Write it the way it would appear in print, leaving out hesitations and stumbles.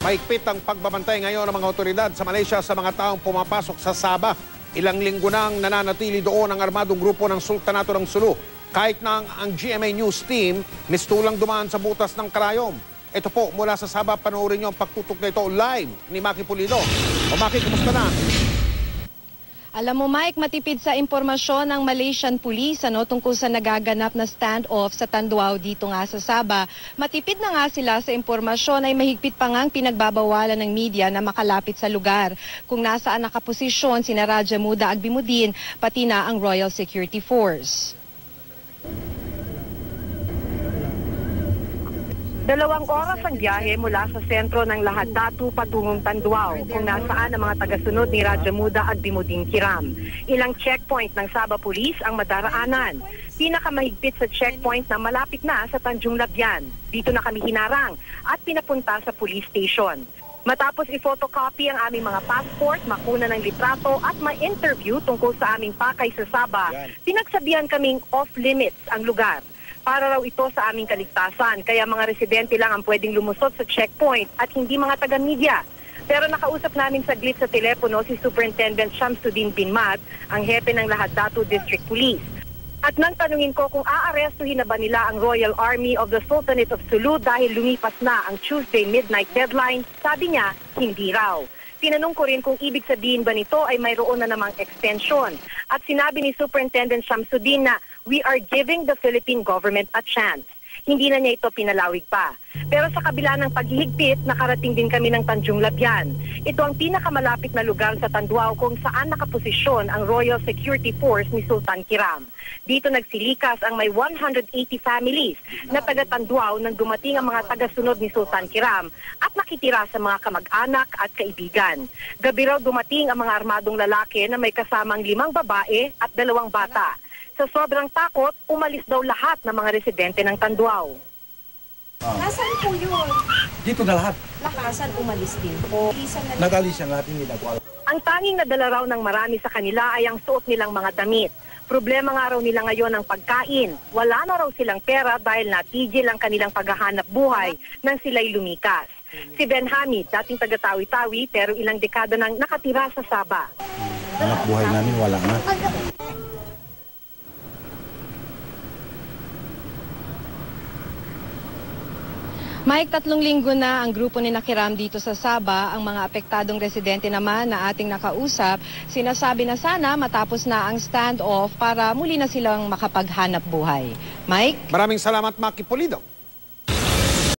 Mahigpit ang pagbabantay ngayon ng mga otoridad sa Malaysia sa mga taong pumapasok sa Sabah. Ilang linggo nang nananatili doon ang armadong grupo ng Sultanato ng Sulu. Kahit na ang GMA News team mistulang dumaan sa butas ng karayom. Ito po, mula sa Sabah, panoorin niyo ang pagtutok na ito live ni Maki Pulido. O Maki, kumusta na? Alam mo Mike, matipid sa impormasyon ng Malaysian Police tungkol sa nagaganap na standoff sa Tanduao dito nga sa Sabah. Matipid na nga sila sa impormasyon ay mahigpit pa ngang pinagbabawalan ng media na makalapit sa lugar. Kung nasaan nakaposisyon sina Raja Muda Agbimuddin pati na ang Royal Security Force. 2 oras ang biyahe mula sa sentro ng Lahad Datu patungong Tanduao kung nasaan ang mga tagasunod ni Raja Muda Agbimuddin Kiram. Ilang checkpoint ng Sabah Police ang madaraanan. Pinakamahigpit sa checkpoint na malapit na sa Tanjung Labian. Dito na kami hinarang at pinapunta sa police station. Matapos i-photocopy ang aming mga passport, makuna ng litrato at ma-interview tungkol sa aming pakay sa Sabah, pinagsabihan kaming off-limits ang lugar. Para raw ito sa aming kaligtasan, kaya mga residente lang ang pwedeng lumusot sa checkpoint at hindi mga taga-media. Pero nakausap namin saglit sa telepono si Superintendent Shamsuddin Binmat, ang hepe ng Lahad Datu District Police. At nang tanungin ko kung aarestuhin na ba nila ang Royal Army of the Sultanate of Sulu dahil lumipas na ang Tuesday midnight deadline, sabi niya, hindi raw. Tinanong ko rin kung ibig sabihin ba nito ay mayroon na namang extension. At sinabi ni Superintendent Shamsuddin na we are giving the Philippine government a chance. Hindi na niya ito pinalawig pa. Pero sa kabila ng paghihigpit, nakarating din kami ng Tanjung Labian. Ito ang pinakamalapit na lugar sa Tanduao kung saan nakaposisyon ang Royal Security Force ni Sultan Kiram. Dito nagsilikas ang may 180 families na taga-Tanduao nang dumating ang mga tagasunod ni Sultan Kiram at nakitira sa mga kamag-anak at kaibigan. Gabi raw dumating ang mga armadong lalaki na may kasamang 5 babae at 2 bata. Sa sobrang takot, umalis daw lahat ng mga residente ng Tanduao. Nasaan po yun? Dito na lahat. Lakasan umalis din po. Nag-alis ang lahat, hindi nagwala. Ang tanging nadala raw ng marami sa kanila ay ang suot nilang mga damit. Problema nga raw nila ngayon ang pagkain. Wala na raw silang pera dahil natigil ang kanilang paghahanap buhay nang sila'y lumikas. Si Ben Hamid, dating taga-Tawi-Tawi pero ilang dekada nang nakatira sa Sabah. Anak buhay namin wala na. Mike, 3 linggo na ang grupo ni Kiram dito sa Sabah. Ang mga apektadong residente naman na ating nakausap, sinasabi na sana matapos na ang standoff para muli na silang makapaghanap buhay. Mike? Maraming salamat, Maki Pulido.